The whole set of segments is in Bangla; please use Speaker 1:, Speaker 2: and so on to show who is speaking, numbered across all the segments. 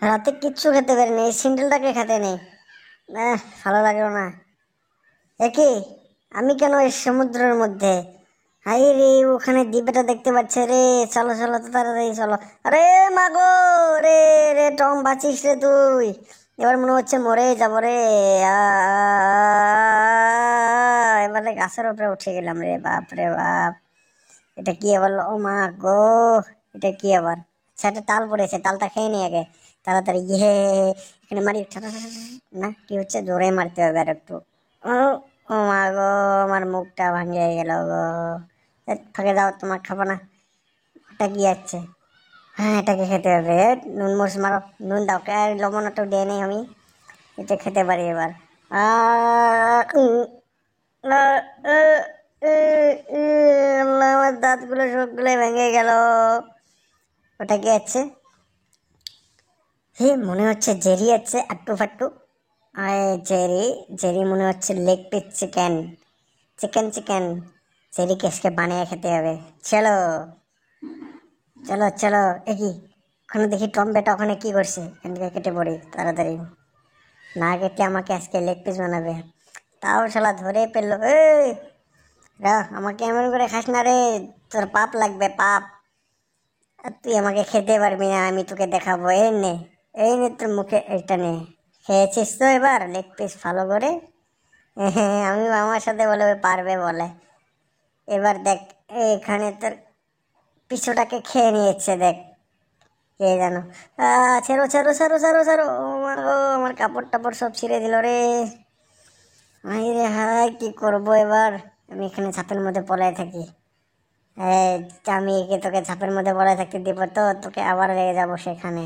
Speaker 1: রাতে কিচ্ছু খেতে পারিনি, এই সিন্ডেলটাকে খেতে নেই। ভালো লাগলো না। একে আমি কেন এই সমুদ্রের মধ্যে? হাই রে, ওখানে দ্বীপটা দেখতে পাচ্ছে রে। চলো চলো তো তাড়াতাড়ি চলো। আরে মাগো, রে রে টম, বাঁচিস রে তুই। এবার মনে হচ্ছে মরে যাবো রে। এবারে গাছের উপরে উঠে গেলাম রে, বাপ রে বাপ। এটা কি আবার? ও মা গো, এটা কি আবার? আচ্ছা, একটা তাল পড়েছে, তালটা খেয়ে নি আগে তাড়াতাড়ি। ইয়ে, এখানে মারি। না, কি হচ্ছে? জোরে মারতে হবে আর একটু। ও, ও মা গো, আমার মুখটা ভাঙিয়ে গেল গো। ফাঁকে দাও, তোমার খাবো না। এটা কি যাচ্ছে? হ্যাঁ, এটাকে খেতে হবে। নুন মরিচ মারো, নুন দাও, লবণ একটু দিয়ে নেই আমি। এটা খেতে পারি এবার। আমার দাঁতগুলো সবগুলো ভেঙে গেল। ওটা কি আছে? হে, মনে হচ্ছে জেরি আছে আট্টু ফাট্টু। আরে জেরি, জেরি মনে হচ্ছে leg piece chicken. Chicken chicken, জেরিকে আজকে বানিয়ে খেতে হবে। চলো চলো চলো। একই, ওখানে দেখি টম বেটা ওখানে কি করছে। এখান থেকে কেটে পড়ি তাড়াতাড়ি। না কেটে আমাকে আজকে লেগ পিস বানাবে। তাও শালা ধরে পেলো। এই আমাকে এমন করে খাস না রে, তোর পাপ লাগবে, পাপ। আর তুই আমাকে খেতে পারবি না, আমি তোকে দেখাবো। এই নে, এই নে তোর মুখে এটা নে। খেয়েছিস তো এবার লেগ পিস ভালো করে? হ্যাঁ, আমি আমার সাথে বলে ওই পারবে বলে। এবার দেখ, এখানে তোর পিছুটাকে খেয়ে নিয়েছে দেখ। কে জানো? ছেড়ো ছেড়ো ছেড়ো ছেড়ো ছেড়ো। ও, আমার কাপড় টাপড় সব ছিঁড়ে দিল রে। হাই রে হাই, কি করবো এবার? আমি এখানে ছাপের মধ্যে পলায় থাকি। আমি তোকে ছাপের মধ্যে পলায় থাকতে দিব তো তোকে আবার লেগে যাবো সেখানে।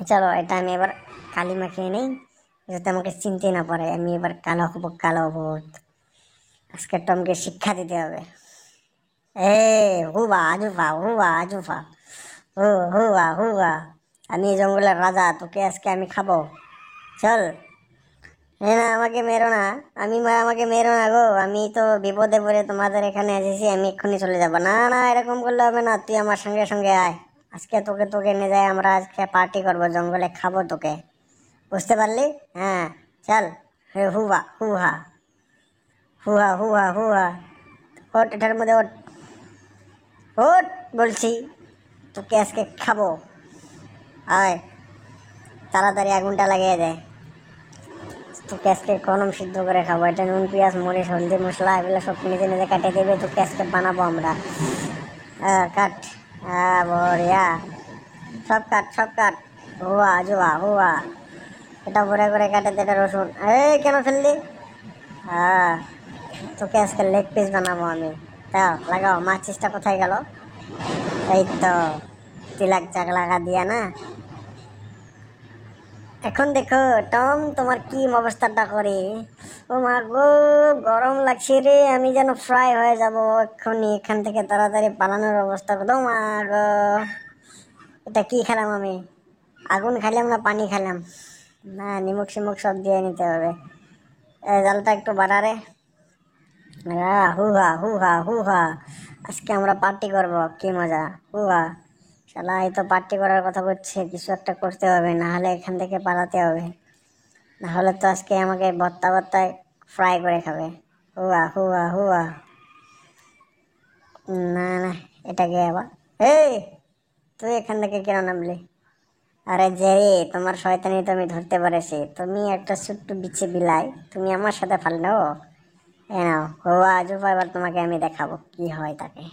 Speaker 1: চলো, এটা আমি এবার কালি মাখিয়ে নেই, যাতে আমাকে চিনতে না পারে। আমি এবার কালো হবো, কালো ভূত। আজকে টমকে শিক্ষা দিতে হবে। হুবা আজুফা, হুবা আজুফা, হুবা হুবা। আমি জঙ্গলের রাজা, তোকে আজকে আমি খাবো। চল। হ্যাঁ, না আমাকে মেরো না। আমাকে মেরো না গো, আমি তো বিপদে পড়ে তোমাদের এখানে এসেছি। আমি এক্ষুনি চলে যাবো। না না, এরকম করলে হবে না, তুই আমার সঙ্গে সঙ্গে আয়। আজকে তোকে তোকে নিয়ে যাই, আমরা আজকে পার্টি করবো, জঙ্গলে খাবো তোকে। বুঝতে পারলি? হ্যাঁ, চল। হে হুবা হুহা, হুহা হুহা হুহা। ওঠ, এটার মধ্যে ওঠ। ওঠ বলছি, তোকে আজকে খাবো। আয়, তাড়াতাড়ি আগুনটা লাগিয়ে দেয়। তোকে আজকে কলম সিদ্ধ করে খাবো। এটা নুন পেঁয়াজ মরিচ হলদি মশলা এগুলো সব নিজে নিজে কাটে দেবে, তোকে আজকে বানাবো আমরা। কাট। বড়িয়া, সব কাট সব কাট। হুয়া জুয়া হুয়া। এটা ভরে করে কাটে দে, এটা রসুন। এই কেন ফেললি? হ্যাঁ, তোকে আজকে লেগ পিস বানাবো আমি। তাও লাগাও। মাছিসটা কোথায় গেল? এই তো, তিলাক চাক লাগা দিয়া না। এখন দেখো টম, তোমার কি অবস্থাটা করি। ও মা গো, গরম লাগছে রে, আমি যেন ফ্রাই হয়ে যাব এক্ষুনি। এখান থেকে তাড়াতাড়ি পালানোর অবস্থা করো। মা গো, এটা কি খেলাম আমি? আগুন খাইলাম না পানি খেলাম? না, নিমক সিমুক সব দিয়ে নিতে হবে। জালটা একটু বাড়ারে। হুহা হুহা হুহা। আজকে আমরা পার্টি করব, কি মজা। হুহা। শালা এই তো পার্টি করার কথা বলছে, কিছু একটা করতে হবে, না হলে এখান থেকে পালাতে হবে। না হলে তো আজকে আমাকে ভর্তা ভর্তায় ফ্রাই করে খাবে। হুয়া হুয়া হুয়া। না না, এটাকে আবার। এই, তুই এখান থেকে কেন নামলি? আরে জেরি, তোমার শয়তানি তো আমি ধরতে পেরেছি। তুমি একটা ছোট্ট বিচ্ছে বিলাই, তুমি আমার সাথে পারলো। এ নাও হুয়া জুফা, এবার তোমাকে আমি দেখাবো কি হয় তাকে।